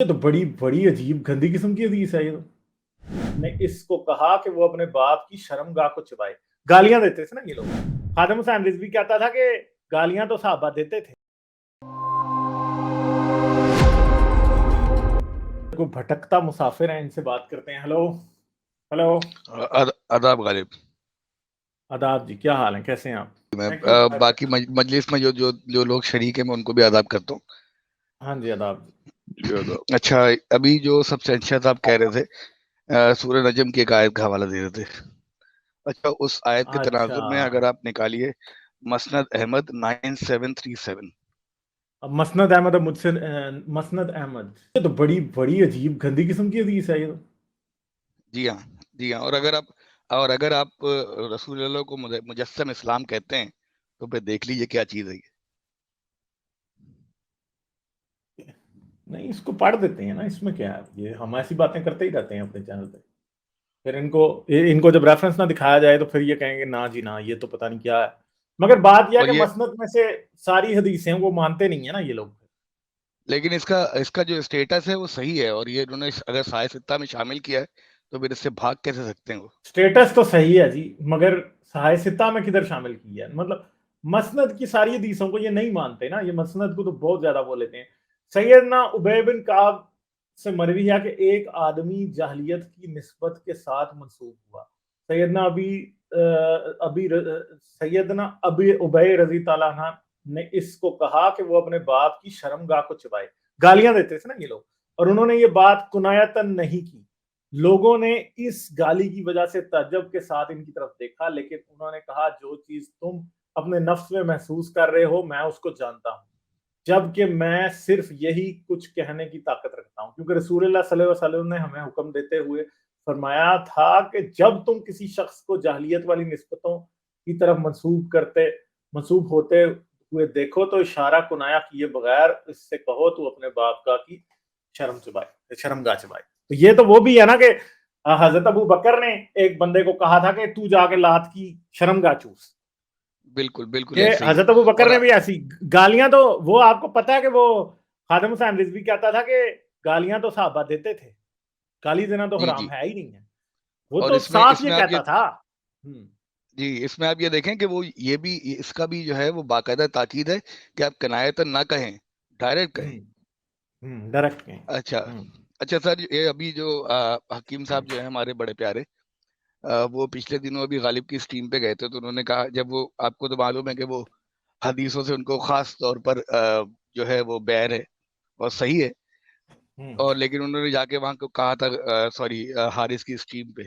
یہ تو بڑی بڑی عجیب گندی قسم کی حدیث ہے یہ تو نے اس کو کہا کہ وہ اپنے باپ کی شرمگاہ کو چبائے. گالیاں دیتے تھے نا یہ لوگ. خادم حسین رضوی کہتا تھا کہ گالیاں تو صحابہ دیتے تھے. کوئی بھٹکتا مسافر ہیں، ان سے بات کرتے ہیں. ہلو ہلو آداب غالب. آداب جی، کیا حال ہیں، کیسے ہیں آپ؟ میں باقی مجلس میں جو لوگ شریک ہیں میں ان کو بھی آداب کرتا ہوں. ہاں جی آداب. اچھا، ابھی جو سب سے اچھا صاحب کہہ رہے تھے سورہ نجم کی ایک آیت کا حوالہ دے رہے تھے. اچھا، اس آیت کے تناظر میں اگر آپ نکالیے مسند احمد 9737. مسند احمد مجھ سے مسند احمد، یہ تو بڑی بڑی عجیب گندی قسم کی حدیث ہے یہ تو. جی ہاں جی ہاں. اور اگر آپ رسول اللہ کو مجسم اسلام کہتے ہیں تو پھر دیکھ لیجئے کیا چیز ہے یہ. نہیں، اس کو پڑھ دیتے ہیں نا، اس میں کیا ہے. یہ ہم ایسی باتیں کرتے ہی رہتے ہیں اپنے چینل پہ. پھر ان کو جب ریفرنس نہ دکھایا جائے تو پھر یہ کہیں گے نا جی نا، یہ تو پتہ نہیں کیا ہے. مگر بات یہ ہے کہ مسند میں سے ساری حدیثیں وہ مانتے نہیں ہیں نا یہ لوگ. لیکن اس کا جو اسٹیٹس ہے وہ صحیح ہے، اور یہ انہوں نے اگر سائے ستہ میں شامل کیا ہے تو پھر اس سے بھاگ کیسے سکتے ہیں وہ؟ اسٹیٹس تو صحیح ہے جی، مگر سائے ستہ میں کدھر شامل کی ہے؟ مطلب مسند کی ساری حدیثوں کو یہ نہیں مانتے نا. یہ مسند کو تو بہت زیادہ وہ لیتے ہیں. سیدنا ابی بن کعب سے مروی ہے کہ ایک آدمی جاہلیت کی نسبت کے ساتھ منسوب ہوا. سیدنا ابی ابی رضی تعالیٰ عنہ نے اس کو کہا کہ وہ اپنے باپ کی شرمگاہ کو چبائے. گالیاں دیتے تھے نا یہ لوگ، اور انہوں نے یہ بات کنایتاً نہیں کی. لوگوں نے اس گالی کی وجہ سے تعجب کے ساتھ ان کی طرف دیکھا، لیکن انہوں نے کہا جو چیز تم اپنے نفس میں محسوس کر رہے ہو میں اس کو جانتا ہوں، جبکہ میں صرف یہی کچھ کہنے کی طاقت رکھتا ہوں. کیونکہ رسول اللہ صلی اللہ علیہ وسلم نے ہمیں حکم دیتے ہوئے فرمایا تھا کہ جب تم کسی شخص کو جاہلیت والی نسبتوں کی طرف منسوب ہوتے ہوئے دیکھو تو اشارہ کنایا کیے بغیر اس سے کہو تو اپنے باپ کا کی شرمگاہ چبائے. تو یہ تو وہ بھی ہے نا کہ حضرت ابو بکر نے ایک بندے کو کہا تھا کہ تو جا کے لات کی شرمگاہ چوس. بالکل بالکل کہ ایسے ہی. حضرت ابو بکر نے بھی ایسی گالیاں، تو وہ آپ کو پتا ہے کہ وہ خادم حسین رضوی کہتا تھا کہ گالیاں تو صحابہ دیتے تھے، گالی دینا تو حرام ہے ہی نہیں ہے. وہ اور تو اس صاف یہ میں آپ کہتا تھا. جی، اس میں آپ یہ دیکھیں کہ وہ یہ بھی اس کا بھی جو ہے وہ باقاعدہ تاکید ہے کہ آپ کنایتاً نہ کہیں، ڈائریکٹ کہیں. ڈائریکٹ کہیں. اچھا سر، یہ ابھی جو حکیم صاحب جو ہیں ہمارے بڑے پیارے، وہ پچھلے دنوں ابھی غالب کی اسٹریم پہ گئے تھے، تو انہوں نے کہا، جب وہ آپ کو تو معلوم ہے کہ وہ حدیثوں سے ان کو خاص طور پر جو ہے وہ بیر ہے اور صحیح ہے، اور لیکن انہوں نے جا کے وہاں کو کہا تھا حارث کی اسٹریم پہ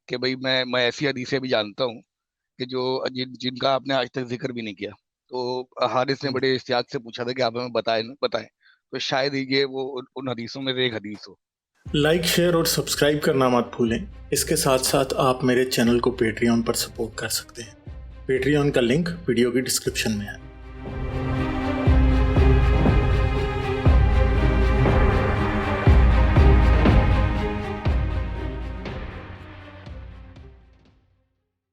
کہ بھئی میں ایسی حدیثیں بھی جانتا ہوں کہ جو جن کا آپ نے آج تک ذکر بھی نہیں کیا. تو حارث نے بڑے اشتیاق سے پوچھا تھا کہ آپ ہمیں بتائیں، تو شاید یہ وہ ان حدیثوں میں سے ایک حدیث ہو. لائک، شیئر اور سبسکرائب کرنا مت بھولیں. اس کے ساتھ ساتھ آپ میرے چینل کو پیٹریون پر سپورٹ کر سکتے ہیں. پیٹریون کا لنک ویڈیو کی ڈسکرپشن میں ہے.